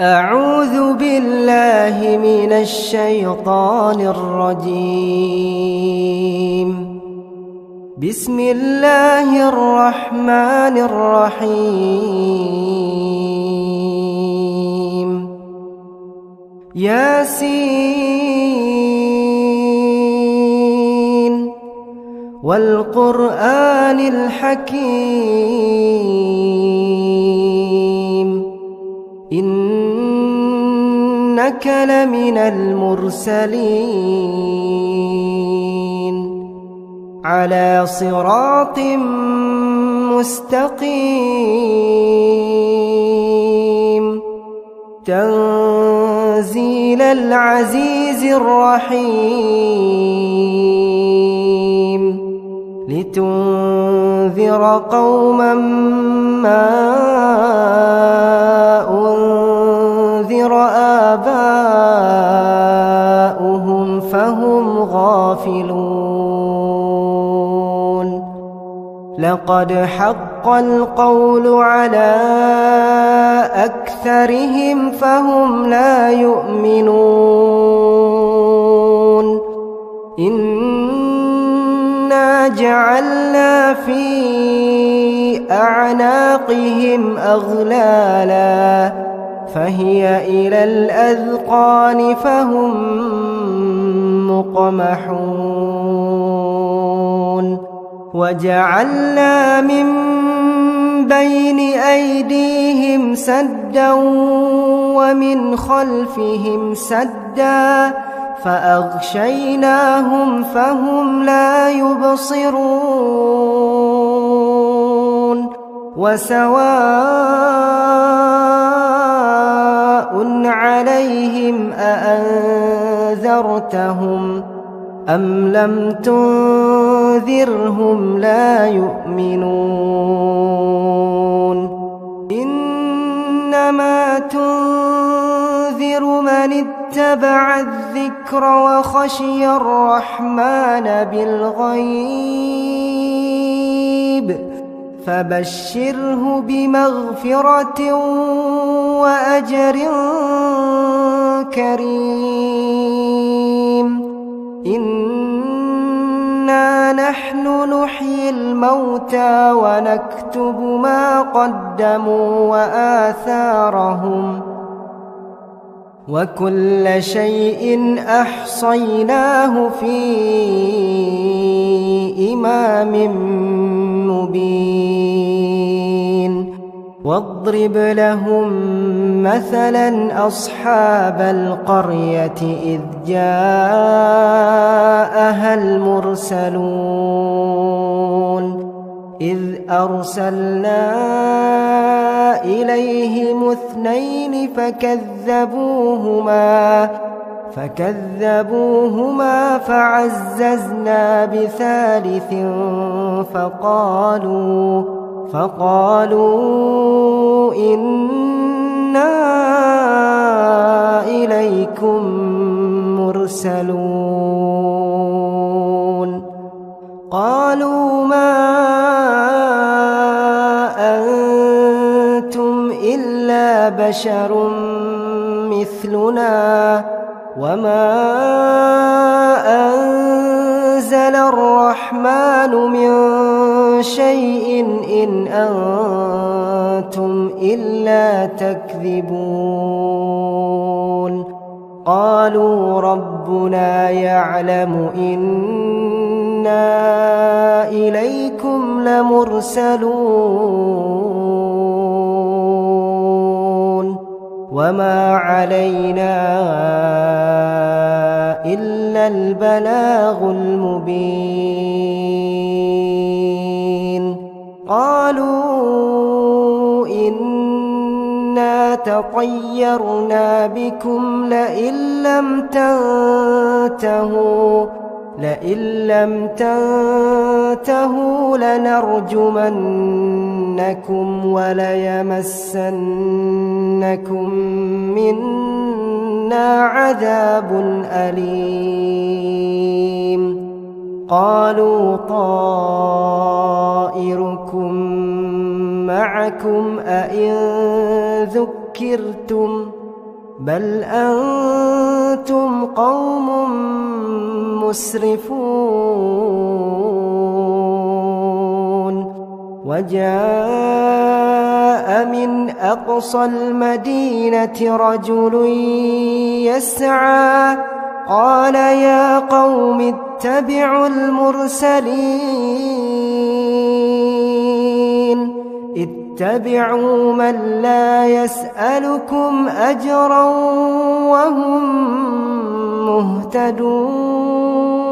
أعوذ بالله من الشيطان الرجيم. بسم الله الرحمن الرحيم. ياسين والقرآن الحكيم إنك لمن المرسلين على صراط مستقيم تنزيل العزيز الرحيم لتنذر قوما ما أنذر آباؤهم فهم غافلون. لقد حق القول على أكثرهم فهم لا يؤمنون. إنا جعلنا في أعناقهم أغلالا فهي إلى الأذقان فهم مقمحون. وجعلنا من بين أيديهم سدا ومن خلفهم سدا فأغشيناهم فهم لا يبصرون. وسواء عليهم أأنذرتهم أم لم تنذرهم لا يؤمنون. إنما تنذر من اتبع الذكر وخشي الرحمن بالغيب فبشره بمغفرة وأجر كريم. إنا نحن نحيي الموتى ونكتب ما قدموا وآثارهم وكل شيء أحصيناه في إمام مبين. واضرب لهم مثلا أصحاب القرية إذ جاءها المرسلون إذ أرسلنا إليهم اثنين فكذبوهما فعززنا بثالث فقالوا إنا إليكم مرسلون. قالوا ما أنتم إلا بشر مثلنا وما أنزل الرحمن من شيء إن أنتم إلا تكذبون. قالوا ربنا يعلم إنا إليكم لمرسلون وما علينا إلا البلاغ المبين. قالوا إنا تطيرنا بكم لئن لم تنتهوا لنرجمنكم وليمسنكم منا عذاب أليم. قالوا طائركم معكم أئن ذكرتم بل أنتم قوم مسرفون وجاء من أقصى المدينة رجل يسعى قال يا قوم اتبعوا المرسلين اتبعوا من لا يسألكم أجرا وهم مهتدون